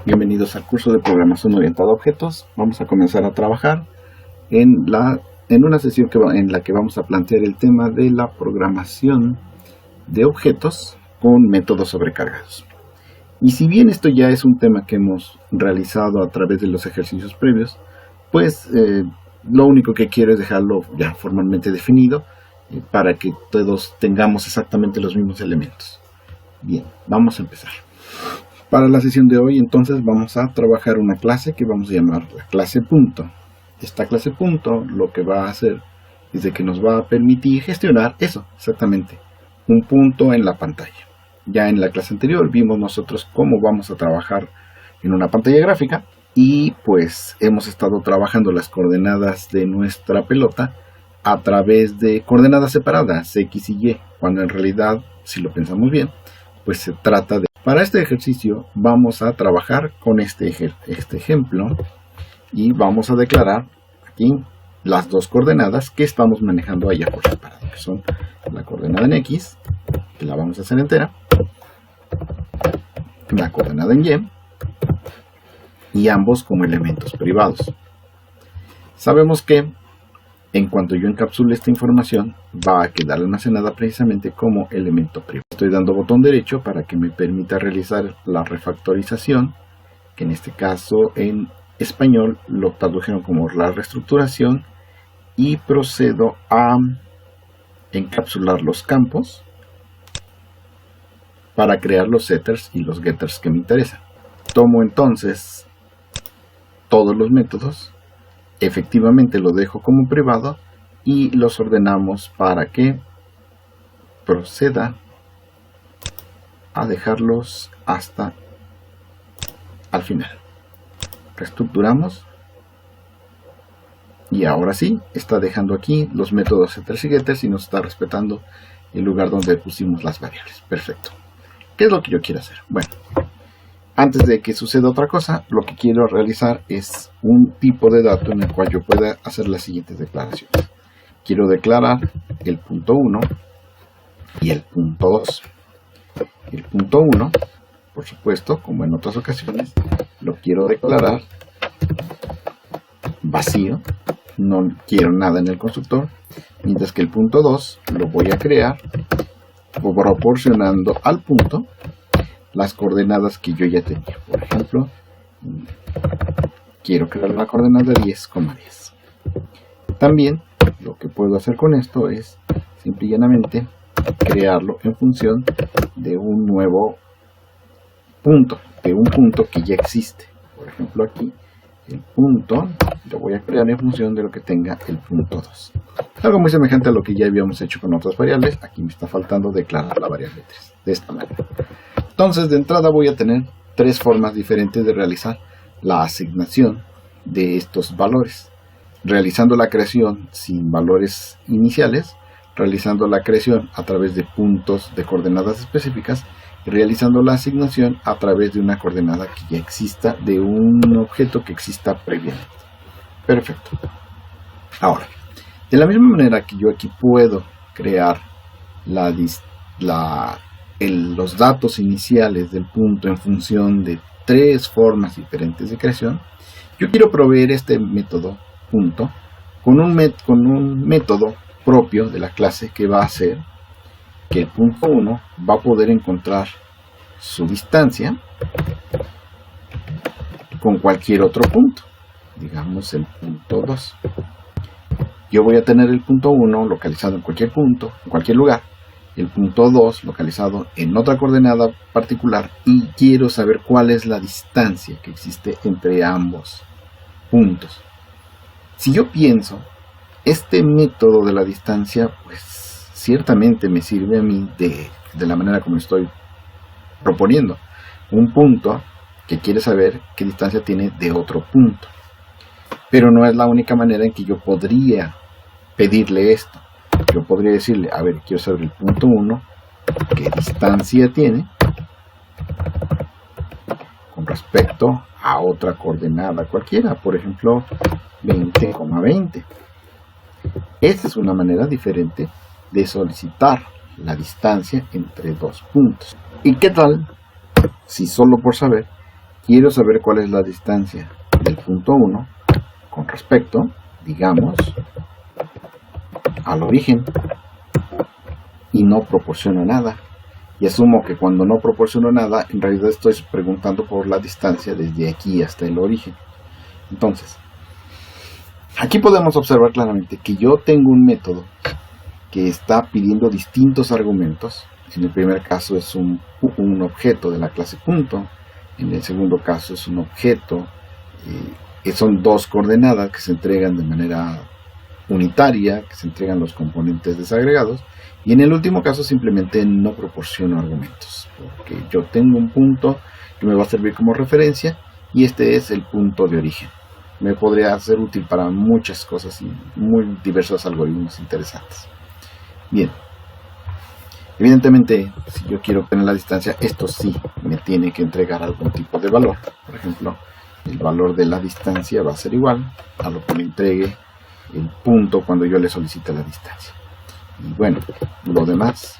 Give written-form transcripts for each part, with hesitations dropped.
Bienvenidos al curso de programación orientada a objetos. Vamos a comenzar a trabajar en una sesión en la que vamos a plantear el tema de la programación de objetos con métodos sobrecargados. Y si bien esto ya es un tema que hemos realizado a través de los ejercicios previos, pues lo único que quiero es dejarlo ya formalmente definido para que todos tengamos exactamente los mismos elementos. Bien, vamos a empezar. Para la sesión de hoy, entonces, vamos a trabajar una clase que vamos a llamar la clase punto. Esta clase punto lo que va a hacer es de que nos va a permitir gestionar eso, exactamente, un punto en la pantalla. Ya en la clase anterior vimos nosotros cómo vamos a trabajar en una pantalla gráfica y pues hemos estado trabajando las coordenadas de nuestra pelota a través de coordenadas separadas, X y Y, cuando en realidad, si lo pensamos bien, pues se trata de... Para este ejercicio vamos a trabajar con este ejemplo y vamos a declarar aquí las dos coordenadas que estamos manejando allá por separado, que son la coordenada en X, que la vamos a hacer entera, la coordenada en Y ambos como elementos privados. Sabemos que en cuanto yo encapsule esta información va a quedar almacenada precisamente como elemento privado. Estoy dando botón derecho para que me permita realizar la refactorización, que en este caso en español lo tradujeron como la reestructuración, y procedo a encapsular los campos para crear los setters y los getters que me interesan. Tomo entonces todos los métodos, efectivamente lo dejo como privado y los ordenamos para que proceda a dejarlos hasta al final. Reestructuramos y ahora sí está dejando aquí los métodos setters y getters y nos está respetando el lugar donde pusimos las variables. Perfecto. ¿Qué es lo que yo quiero hacer? Bueno, antes de que suceda otra cosa, lo que quiero realizar es un tipo de dato en el cual yo pueda hacer las siguientes declaraciones. Quiero declarar el punto 1 y el punto 2. El punto 1, por supuesto, como en otras ocasiones, lo quiero declarar vacío, no quiero nada en el constructor, mientras que el punto 2 lo voy a crear proporcionando al punto las coordenadas que yo ya tenía. Por ejemplo, quiero crear la coordenada 10,10. También lo que puedo hacer con esto es simple y llanamente crearlo en función de un nuevo punto, de un punto que ya existe. Por ejemplo, aquí el punto lo voy a crear en función de lo que tenga el punto 2. Algo muy semejante a lo que ya habíamos hecho con otras variables. Aquí me está faltando declarar la variable 3 de esta manera. Entonces, de entrada voy a tener tres formas diferentes de realizar la asignación de estos valores. Realizando la creación sin valores iniciales, realizando la creación a través de puntos de coordenadas específicas y realizando la asignación a través de una coordenada que ya exista, de un objeto que exista previamente. Perfecto. Ahora, de la misma manera que yo aquí puedo crear los datos iniciales del punto en función de tres formas diferentes de creación, yo quiero proveer este método punto con un método propio de la clase que va a hacer que el punto 1 va a poder encontrar su distancia con cualquier otro punto, digamos el punto 2. Yo voy a tener el punto 1 localizado en cualquier punto, en cualquier lugar, el punto 2 localizado en otra coordenada particular, y quiero saber cuál es la distancia que existe entre ambos puntos. Si yo pienso, este método de la distancia, pues ciertamente me sirve a mí de la manera como estoy proponiendo. Un punto que quiere saber qué distancia tiene de otro punto. Pero no es la única manera en que yo podría pedirle esto. Yo podría decirle, a ver, quiero saber el punto 1, qué distancia tiene con respecto a otra coordenada cualquiera, por ejemplo 20,20. Esta es una manera diferente de solicitar la distancia entre dos puntos. ¿Y qué tal si solo por saber quiero saber cuál es la distancia del punto 1 con respecto, digamos, al origen, y no proporciono nada. Y asumo que cuando no proporciono nada, en realidad estoy preguntando por la distancia desde aquí hasta el origen. Entonces, aquí podemos observar claramente que yo tengo un método que está pidiendo distintos argumentos. En el primer caso es un objeto de la clase punto. En el segundo caso es un objeto que son dos coordenadas que se entregan de manera unitaria, que se entregan los componentes desagregados. Y en el último caso simplemente no proporciono argumentos, porque yo tengo un punto que me va a servir como referencia y este es el punto de origen. Me podría ser útil para muchas cosas y muy diversos algoritmos interesantes. Bien, evidentemente si yo quiero obtener la distancia, esto sí me tiene que entregar algún tipo de valor. Por ejemplo, el valor de la distancia va a ser igual a lo que me entregue el punto cuando yo le solicite la distancia. Y bueno, lo demás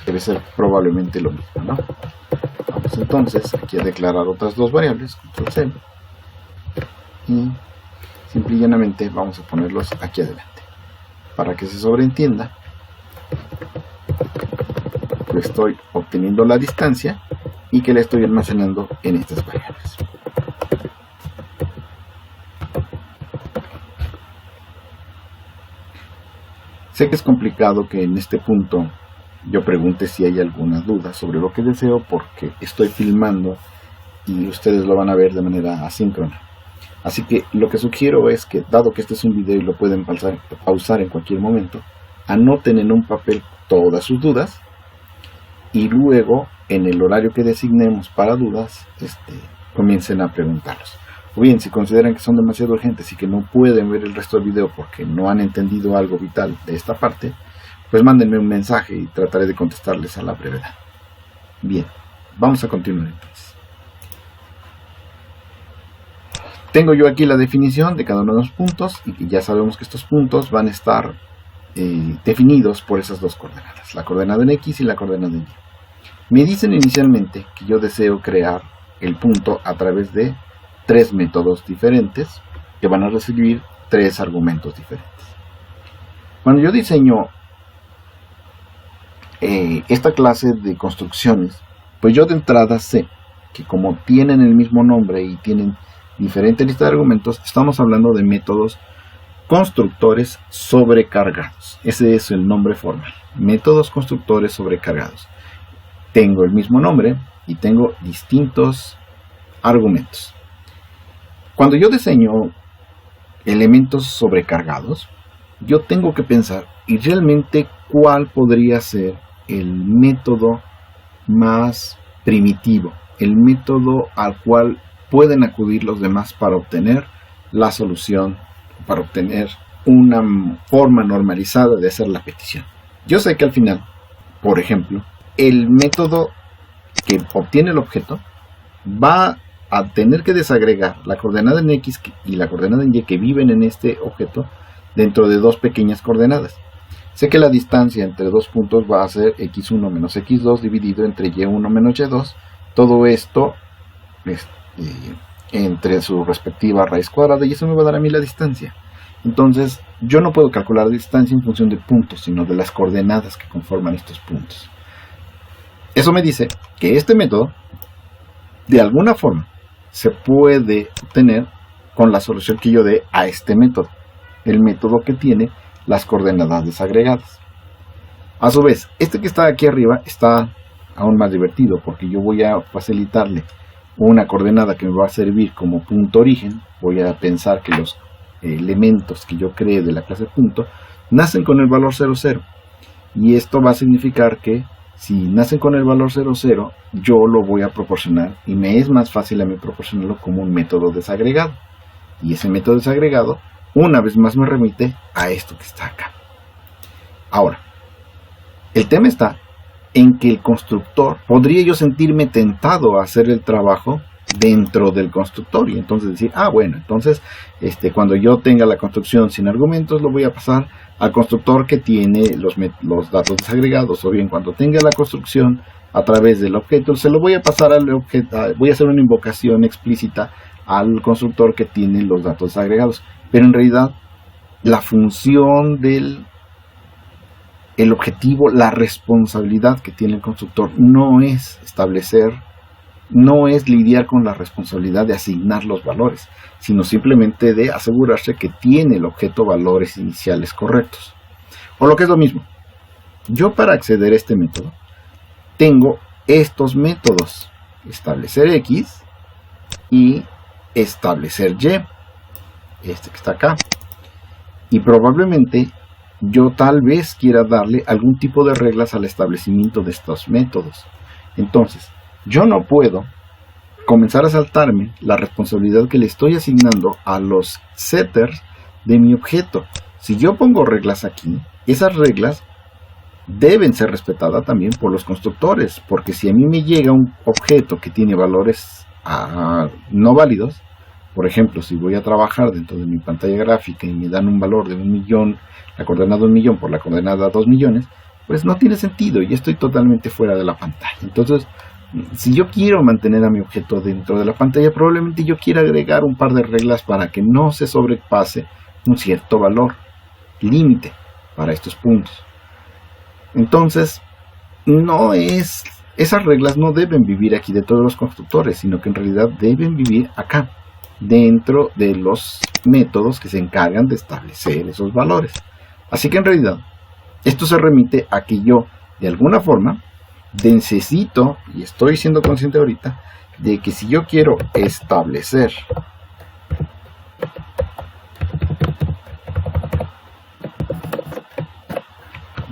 debe ser probablemente lo mismo, ¿no? Vamos entonces aquí a declarar otras dos variables, control C, y simple y llanamente vamos a ponerlos aquí adelante para que se sobreentienda que estoy obteniendo la distancia y que la estoy almacenando en estas variables. Sé que es complicado que en este punto yo pregunte si hay alguna duda sobre lo que deseo, porque estoy filmando y ustedes lo van a ver de manera asíncrona. Así que lo que sugiero es que, dado que este es un video y lo pueden pausar en cualquier momento, anoten en un papel todas sus dudas y luego en el horario que designemos para dudas comiencen a preguntarlos. O bien, si consideran que son demasiado urgentes y que no pueden ver el resto del video porque no han entendido algo vital de esta parte, pues mándenme un mensaje y trataré de contestarles a la brevedad. Bien, vamos a continuar entonces. Tengo yo aquí la definición de cada uno de los puntos y ya sabemos que estos puntos van a estar definidos por esas dos coordenadas, la coordenada en X y la coordenada en Y. Me dicen inicialmente que yo deseo crear el punto a través de tres métodos diferentes que van a recibir tres argumentos diferentes. Cuando yo diseño esta clase de construcciones, pues yo de entrada sé que como tienen el mismo nombre y tienen diferente lista de argumentos, estamos hablando de métodos constructores sobrecargados. Ese es el nombre formal, métodos constructores sobrecargados. Tengo el mismo nombre y tengo distintos argumentos. Cuando yo diseño elementos sobrecargados, yo tengo que pensar y realmente cuál podría ser el método más primitivo, el método al cual pueden acudir los demás para obtener la solución, para obtener una forma normalizada de hacer la petición. Yo sé que al final, por ejemplo, el método que obtiene el objeto va a tener que desagregar la coordenada en X y la coordenada en Y que viven en este objeto dentro de dos pequeñas coordenadas. Sé que la distancia entre dos puntos va a ser x1 menos x2 dividido entre y1 menos y2. Todo esto entre su respectiva raíz cuadrada, y eso me va a dar a mí la distancia. Entonces yo no puedo calcular la distancia en función de puntos, sino de las coordenadas que conforman estos puntos. Eso me dice que este método de alguna forma se puede obtener con la solución que yo dé a este método, el método que tiene las coordenadas desagregadas. A su vez, este que está aquí arriba está aún más divertido, porque yo voy a facilitarle una coordenada que me va a servir como punto origen. Voy a pensar que los elementos que yo cree de la clase punto nacen con el valor 0, 0, y esto va a significar que si nacen con el valor 0, 0, yo lo voy a proporcionar, y me es más fácil a mí proporcionarlo como un método desagregado. Y ese método desagregado, una vez más, me remite a esto que está acá. Ahora, el tema está en que el constructor, podría yo sentirme tentado a hacer el trabajo dentro del constructor y entonces decir, bueno, entonces cuando yo tenga la construcción sin argumentos, lo voy a pasar al constructor que tiene los datos desagregados, o bien cuando tenga la construcción a través del objeto, se lo voy a pasar al objeto, voy a hacer una invocación explícita al constructor que tiene los datos agregados, pero en realidad la función del el objetivo, la responsabilidad que tiene el constructor no es establecer, no es lidiar con la responsabilidad de asignar los valores, sino simplemente de asegurarse que tiene el objeto valores iniciales correctos. O lo que es lo mismo, yo para acceder a este método tengo estos métodos, establecer X y establecer Y, este que está acá, y probablemente yo tal vez quiera darle algún tipo de reglas al establecimiento de estos métodos. Entonces, yo no puedo comenzar a saltarme la responsabilidad que le estoy asignando a los setters de mi objeto. Si yo pongo reglas aquí, esas reglas deben ser respetadas también por los constructores, porque si a mí me llega un objeto que tiene valores no válidos, por ejemplo, si voy a trabajar dentro de mi pantalla gráfica y me dan un valor de 1.000.000, la coordenada 1.000.000 por la coordenada 2.000.000, pues no tiene sentido y estoy totalmente fuera de la pantalla. Entonces, si yo quiero mantener a mi objeto dentro de la pantalla, probablemente yo quiera agregar un par de reglas para que no se sobrepase un cierto valor límite para estos puntos. Entonces, esas reglas no deben vivir aquí dentro de los constructores, sino que en realidad deben vivir acá, dentro de los métodos que se encargan de establecer esos valores. Así que en realidad, esto se remite a que yo, de alguna forma, necesito, y estoy siendo consciente ahorita, de que si yo quiero establecer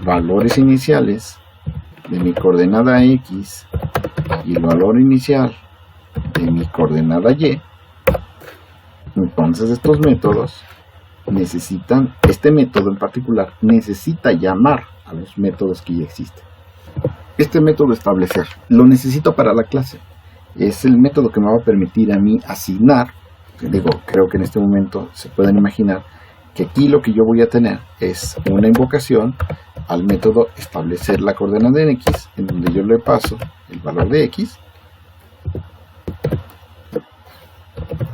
valores iniciales de mi coordenada X y el valor inicial de mi coordenada Y, entonces estos métodos necesitan, este método en particular necesita llamar a los métodos que ya existen. Este método establecer lo necesito para la clase, es el método que me va a permitir a mí asignar, creo que en este momento se pueden imaginar que aquí lo que yo voy a tener es una invocación al método establecer la coordenada en X, en donde yo le paso el valor de X,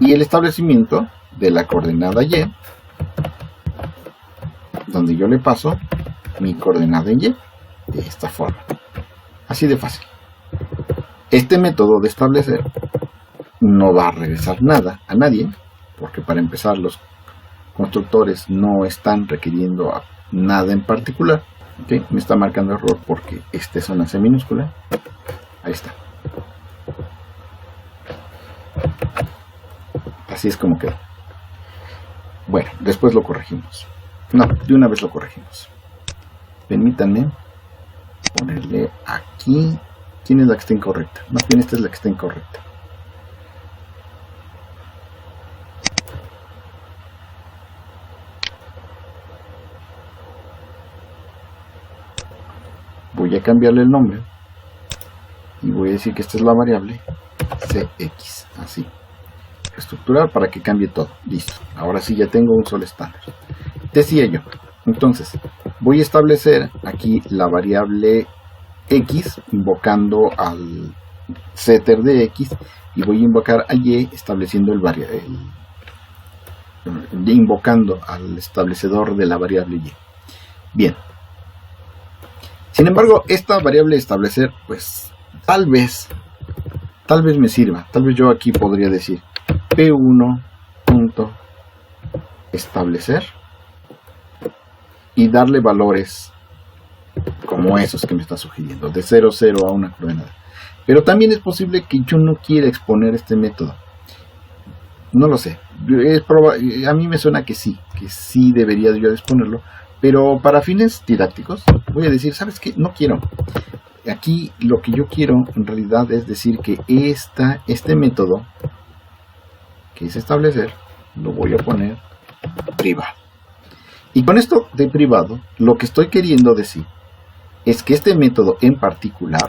y el establecimiento de la coordenada Y, donde yo le paso mi coordenada en Y, de esta forma. Así de fácil. Este método de establecer no va a regresar nada a nadie, porque para empezar los constructores no están requiriendo nada en particular. ¿Okay? Me está marcando error porque esta es una C minúscula. Ahí está. Así es como queda. Bueno, después lo corregimos. No, de una vez lo corregimos. Permítanme ponerle aquí. ¿Quién es la que está incorrecta? Más bien esta es la que está incorrecta. Voy a cambiarle el nombre y voy a decir que esta es la variable CX, así, estructurar para que cambie todo. Listo, ahora sí ya tengo un solo estándar. Decía yo, entonces voy a establecer aquí la variable X invocando al setter de X y voy a invocar a Y estableciendo invocando al establecedor de la variable Y. Bien. Sin embargo, esta variable establecer, pues, tal vez me sirva. Tal vez yo aquí podría decir P1.establecer y darle valores como esos que me está sugiriendo, de 0, 0 a una coordenada. Pero también es posible que yo no quiera exponer este método. No lo sé. A mí me suena que sí debería yo exponerlo. Pero para fines didácticos voy a decir, ¿sabes qué? No quiero. Aquí lo que yo quiero en realidad es decir que este método que es establecer, lo voy a poner privado. Y con esto de privado, lo que estoy queriendo decir es que este método en particular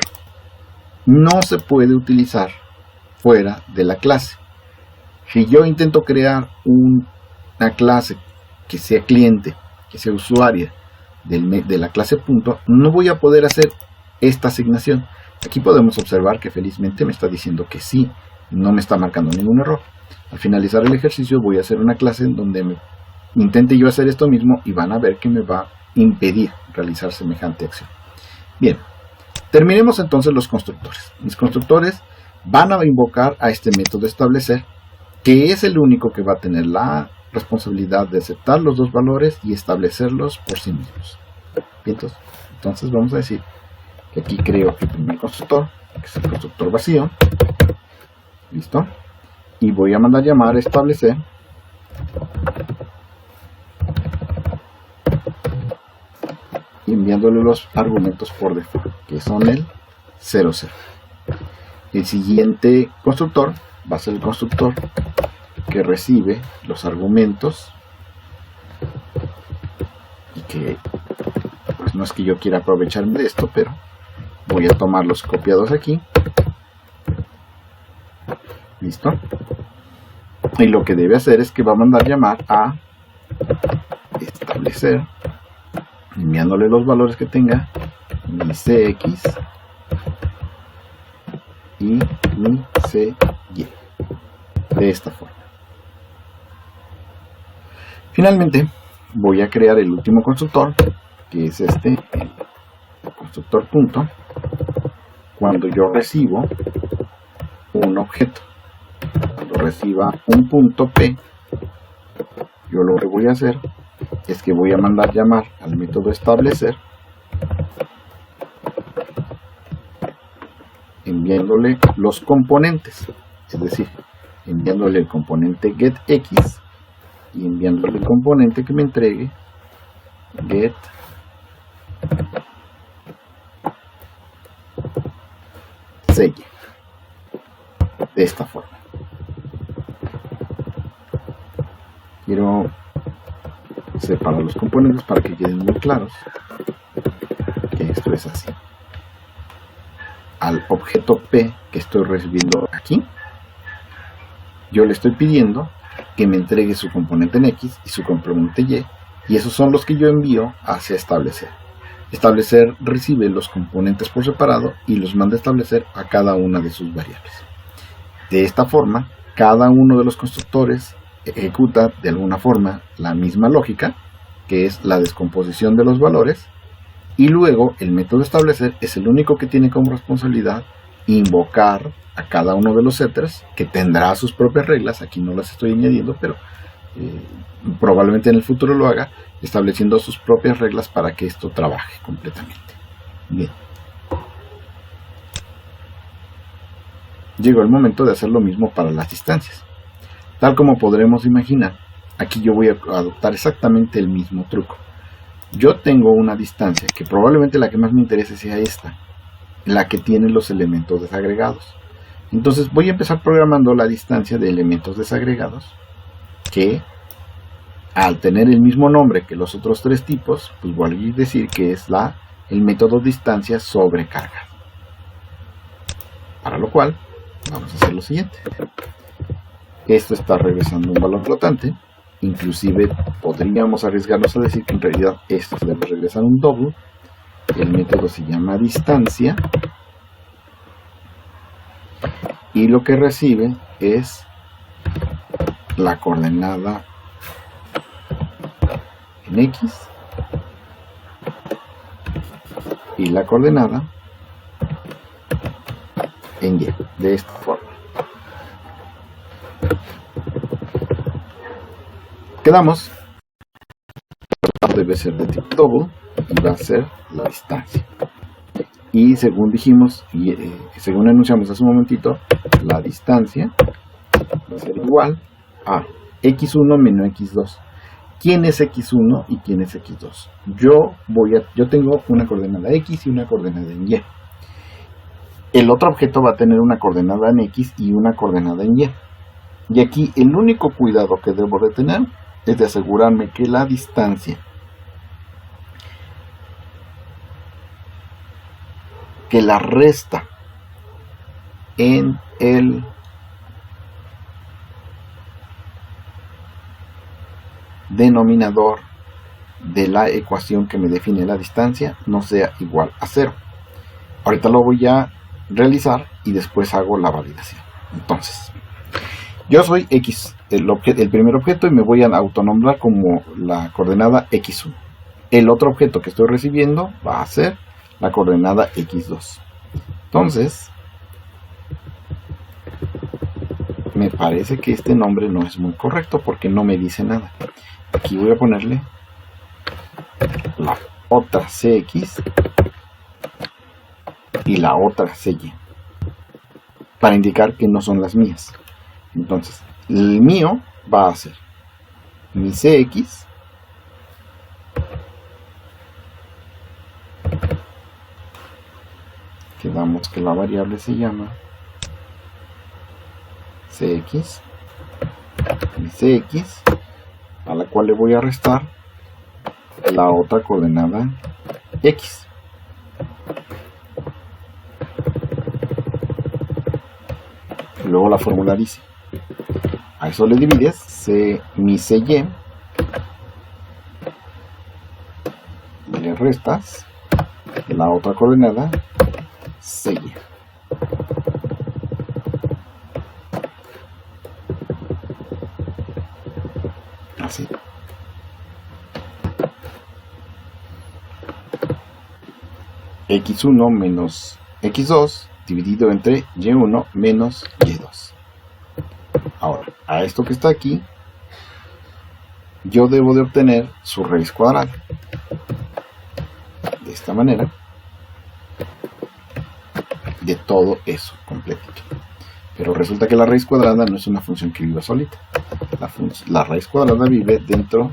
no se puede utilizar fuera de la clase. Si yo intento crear una clase que sea cliente, que sea usuaria de la clase punto, no voy a poder hacer esta asignación. Aquí podemos observar que felizmente me está diciendo que sí, no me está marcando ningún error. Al finalizar el ejercicio voy a hacer una clase en donde intente yo hacer esto mismo y van a ver que me va a impedir realizar semejante acción. Bien, terminemos entonces los constructores. Mis constructores van a invocar a este método establecer, que es el único que va a tener la responsabilidad de aceptar los dos valores y establecerlos por sí mismos. Bien, entonces vamos a decir que aquí creo el primer constructor, que es el constructor vacío. Listo. Y voy a mandar llamar a establecer y enviándole los argumentos por default, que son el 0, 0. El siguiente constructor va a ser el constructor que recibe los argumentos y que pues no es que yo quiera aprovecharme de esto, pero voy a tomar los copiados aquí. Listo. Y lo que debe hacer es que va a mandar llamar a establecer, enviándole los valores que tenga, mi cx y mi cy, de esta forma. Finalmente voy a crear el último constructor, que es este, el constructor punto, cuando yo recibo un objeto. Cuando reciba un punto P, yo lo que voy a hacer es que voy a mandar llamar al método establecer, enviándole los componentes, es decir, enviándole el componente getX y enviándole el componente que me entregue getCy, de esta forma. Quiero separar los componentes para que queden muy claros que esto es así. Al objeto P que estoy recibiendo aquí, yo le estoy pidiendo que me entregue su componente en X y su componente Y, y esos son los que yo envío hacia establecer. Establecer recibe los componentes por separado y los manda a establecer a cada una de sus variables. De esta forma, cada uno de los constructores ejecuta de alguna forma la misma lógica, que es la descomposición de los valores, y luego el método establecer es el único que tiene como responsabilidad invocar a cada uno de los setters, que tendrá sus propias reglas. Aquí no las estoy añadiendo, pero probablemente en el futuro lo haga, estableciendo sus propias reglas para que esto trabaje completamente. Bien. Llegó el momento de hacer lo mismo para las distancias. Tal como podremos imaginar, aquí yo voy a adoptar exactamente el mismo truco. Yo tengo una distancia que probablemente la que más me interese sea esta, la que tiene los elementos desagregados. Entonces voy a empezar programando la distancia de elementos desagregados, que al tener el mismo nombre que los otros tres tipos, pues voy a decir que es el método distancia sobrecarga. Para lo cual vamos a hacer lo siguiente. Esto está regresando un valor flotante. Inclusive podríamos arriesgarnos a decir que en realidad esto debe regresar un double. El método se llama distancia y lo que recibe es la coordenada en X y la coordenada en Y, de esta forma. Quedamos, debe ser de tipo double y va a ser la distancia. Y según dijimos y según anunciamos hace un momentito, la distancia va a ser igual a x1 menos x2. ¿Quién es x1 y quién es x2? Yo tengo una coordenada x y una coordenada en y. El otro objeto va a tener una coordenada en x y una coordenada en y. Y aquí el único cuidado que debo de tener es de asegurarme que la distancia que la resta en el denominador de la ecuación que me define la distancia no sea igual a 0. Ahorita lo voy a realizar y después hago la validación. Entonces, yo soy X, el primer objeto, y me voy a autonombrar como la coordenada X1. El otro objeto que estoy recibiendo va a ser la coordenada X2. Entonces, me parece que este nombre no es muy correcto porque no me dice nada. Aquí voy a ponerle la otra CX y la otra CY para indicar que no son las mías. Entonces, el mío va a ser mi CX quedamos que la variable se llama CX, mi CX, a la cual le voy a restar la otra coordenada X. Luego la fórmula dice, a eso le divides mi CY, le restas la otra coordenada CY. Así. X1 menos X2 dividido entre Y1 menos Y2. Ahora, a esto que está aquí, yo debo de obtener su raíz cuadrada. De esta manera. De todo eso completito. Pero resulta que la raíz cuadrada no es una función que viva solita. La raíz cuadrada vive dentro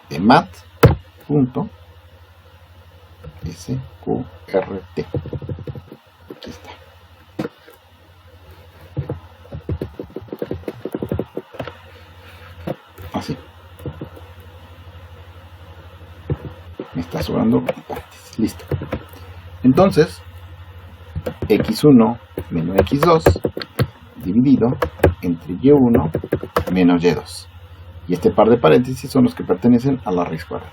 de mat.sqrt. Aquí está. Así. Me está sobrando partes. Listo. Entonces, X1 menos X2 dividido entre Y1 menos Y2. Y este par de paréntesis son los que pertenecen a la raíz cuadrada.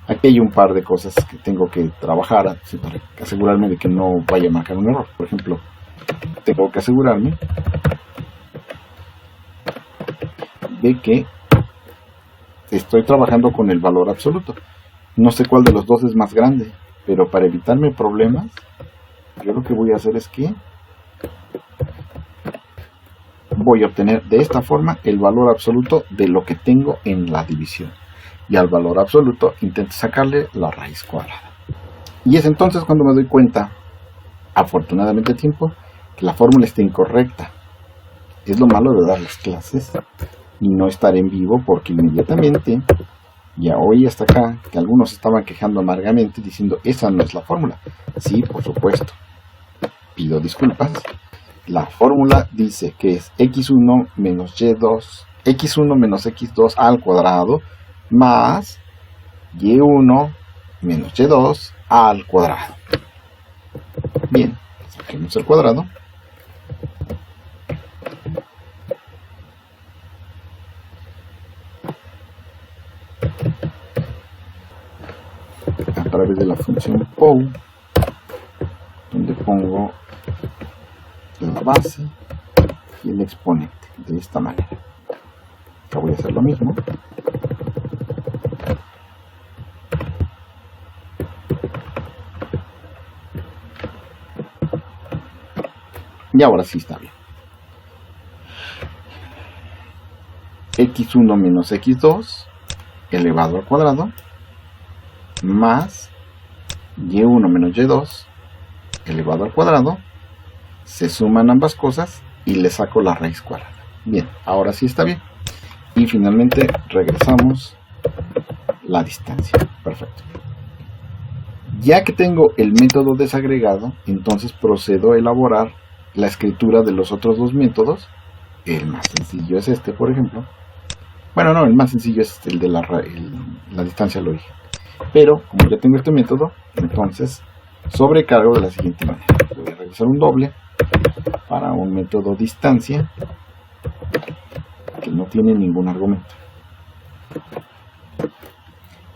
Aquí hay un par de cosas que tengo que trabajar para asegurarme de que no vaya a marcar un error. Por ejemplo, tengo que asegurarme de que estoy trabajando con el valor absoluto. No sé cuál de los dos es más grande, pero para evitarme problemas, yo lo que voy a hacer es que voy a obtener de esta forma el valor absoluto de lo que tengo en la división. Y al valor absoluto intento sacarle la raíz cuadrada. Y es entonces cuando me doy cuenta, afortunadamente a tiempo, que la fórmula está incorrecta. Es lo malo de dar las clases y no estar en vivo, porque inmediatamente ya oí hasta acá que algunos estaban quejando amargamente diciendo esa no es la fórmula. Sí, por supuesto. Pido disculpas. La fórmula dice que es x1 menos y2, x1 menos x2 al cuadrado más y1 menos y2 al cuadrado. Bien, saquemos el cuadrado. A través de la función POW, donde pongo la base y el exponente de esta manera. Acá voy a hacer lo mismo. Y ahora sí está bien. X1 menos X2 elevado al cuadrado más Y1 menos Y2 elevado al cuadrado. Se suman ambas cosas y le saco la raíz cuadrada. Bien, ahora sí está bien. Y finalmente regresamos la distancia. Perfecto. Ya que tengo el método desagregado, entonces procedo a elaborar la escritura de los otros dos métodos. El más sencillo es este, por ejemplo. Bueno, no, el más sencillo es el de la distancia al origen. Pero, como ya tengo este método, entonces sobrecargo de la siguiente manera. Voy a realizar un doble para un método distancia que no tiene ningún argumento.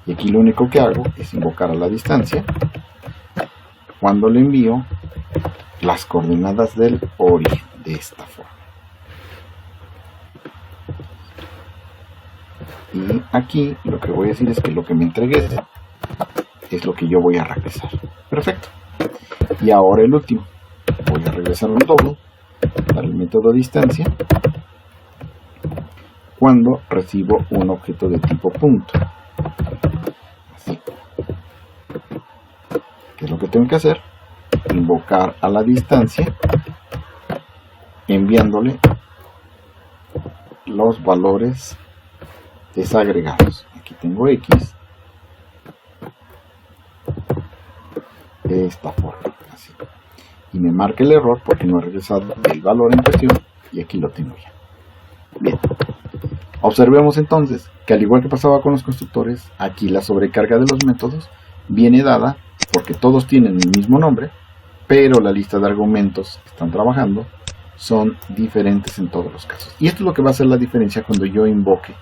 Y aquí lo único que hago es invocar a la distancia cuando le envío las coordenadas del origen de esta forma. Y aquí lo que voy a decir es que lo que me entregues es lo que yo voy a regresar. Perfecto. Y ahora el último. Voy a regresar un doble para el método distancia cuando recibo un objeto de tipo punto. Así. ¿Qué es lo que tengo que hacer? Invocar a la distancia enviándole los valores desagregados. Aquí tengo X de esta forma, así. Y me marca el error porque no he regresado el valor en cuestión, y aquí lo tengo ya. Bien, observemos entonces que al igual que pasaba con los constructores, aquí la sobrecarga de los métodos viene dada porque todos tienen el mismo nombre, pero la lista de argumentos que están trabajando son diferentes en todos los casos. Y esto es lo que va a hacer la diferencia cuando yo invoque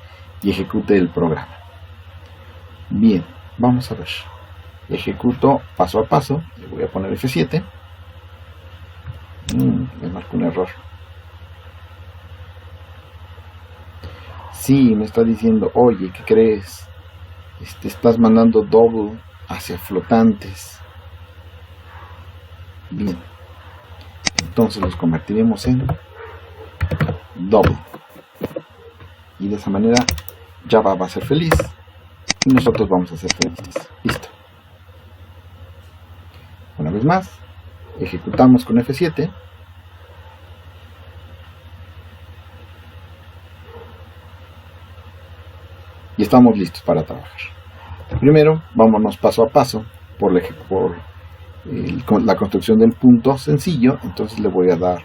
y ejecute el programa. Bien, vamos a ver. Ejecuto paso a paso. Le voy a poner F7. Me marco un error. Sí, me está diciendo, oye, ¿qué crees? Estás mandando double hacia flotantes. Bien. Entonces los convertiremos en double. Y de esa manera Java va a ser feliz y nosotros vamos a ser felices. Listo. Una vez más, ejecutamos con F7. Y estamos listos para trabajar. Primero, vámonos paso a paso por la construcción del punto sencillo. Entonces le voy a dar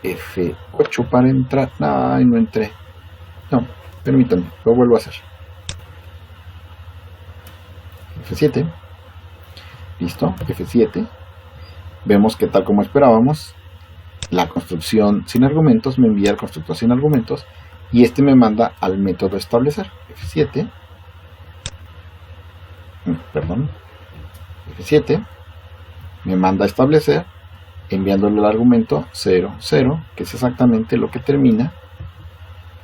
F8 para entrar. Ay, no entré. No, permítanme, lo vuelvo a hacer. F7. Listo, F7. Vemos que tal como esperábamos, la construcción sin argumentos me envía el constructor sin argumentos y este me manda al método establecer. F7. F7 me manda a establecer enviándole el argumento 0, 0, que es exactamente lo que termina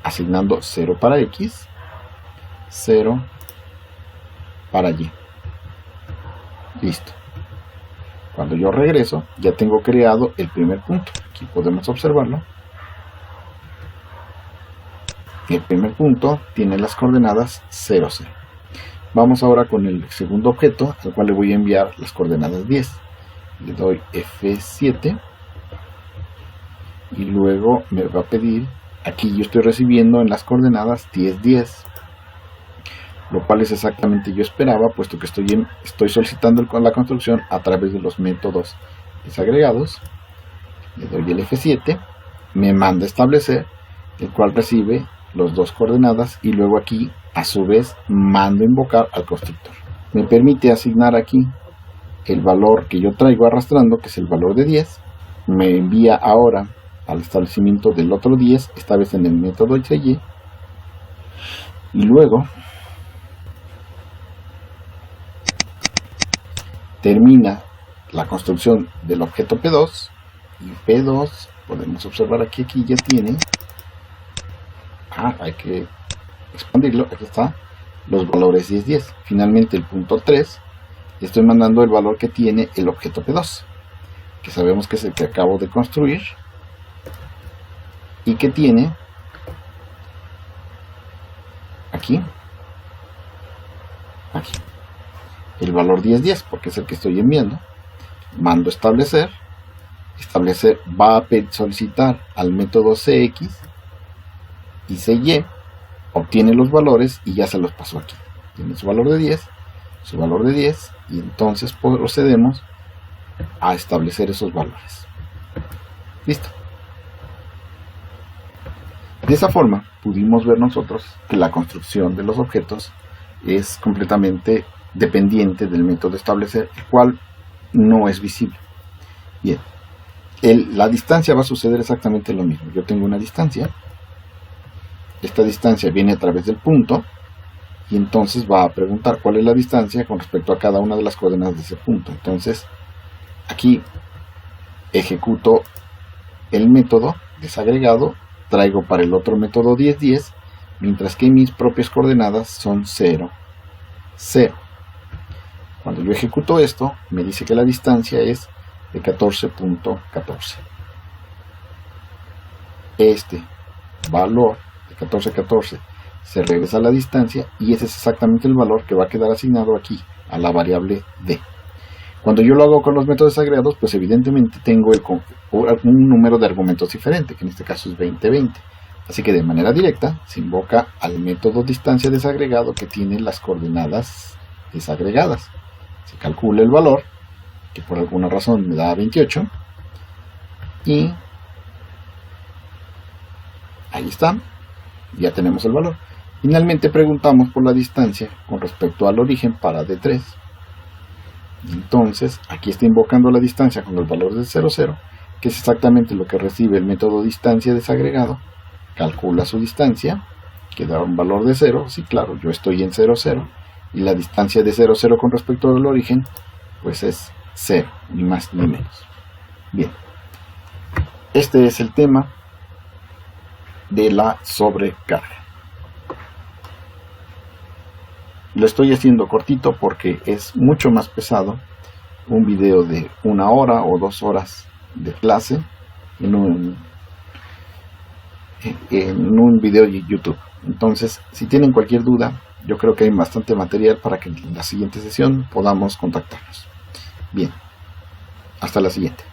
asignando 0 para X, 0 para Y. Listo. Cuando yo regreso, ya tengo creado el primer punto. Aquí podemos observarlo. El primer punto tiene las coordenadas 0, 0. Vamos ahora con el segundo objeto, al cual le voy a enviar las coordenadas 10. Le doy F7 y luego me va a pedir, aquí yo estoy recibiendo en las coordenadas 10, 10, lo cual es exactamente yo esperaba, puesto que estoy solicitando la construcción a través de los métodos desagregados. Le doy el F7, me manda a establecer, el cual recibe las dos coordenadas y luego aquí a su vez mando a invocar al constructor. Me permite asignar aquí el valor que yo traigo arrastrando, que es el valor de 10. Me envía ahora al establecimiento del otro 10, esta vez en el método Y, y luego termina la construcción del objeto P2, y P2 podemos observar aquí ya tiene, hay que expandirlo, aquí está, los valores 10, 10. Finalmente el punto 3, estoy mandando el valor que tiene el objeto P2, que sabemos que es el que acabo de construir, y que tiene aquí el valor 10, 10, porque es el que estoy enviando. Mando establecer va a solicitar al método CX y CY, obtiene los valores y ya se los pasó aquí. Tiene su valor de 10, su valor de 10, y entonces procedemos a establecer esos valores. Listo. De esa forma pudimos ver nosotros que la construcción de los objetos es completamente dependiente del método establecer, el cual no es visible. Bien, la distancia va a suceder exactamente lo mismo. Yo tengo una distancia, esta distancia viene a través del punto, y entonces va a preguntar cuál es la distancia con respecto a cada una de las coordenadas de ese punto. Entonces Aquí ejecuto el método desagregado, traigo para el otro método 10, 10, mientras que mis propias coordenadas son 0, 0. Cuando yo ejecuto esto, me dice que la distancia es de 14.14. Este valor de 14.14 se regresa a la distancia y ese es exactamente el valor que va a quedar asignado aquí a la variable d. Cuando yo lo hago con los métodos desagregados, pues evidentemente tengo un número de argumentos diferente, que en este caso es 20, 20. Así que de manera directa se invoca al método distancia desagregado que tiene las coordenadas desagregadas. Se calcula el valor, que por alguna razón me da 28, y ahí está, ya tenemos el valor. Finalmente preguntamos por la distancia con respecto al origen para D3. Entonces aquí está invocando la distancia con el valor de 0, 0, que es exactamente lo que recibe el método distancia desagregado. Calcula su distancia, que da un valor de 0, sí, claro, yo estoy en 0, 0, y la distancia de 0, 0 con respecto al origen, pues es 0, ni más ni menos. Bien, este es el tema de la sobrecarga. Lo estoy haciendo cortito porque es mucho más pesado un video de 1 hora o 2 horas de clase en un video de YouTube. Entonces, si tienen cualquier duda, yo creo que hay bastante material para que en la siguiente sesión podamos contactarnos. Bien, hasta la siguiente.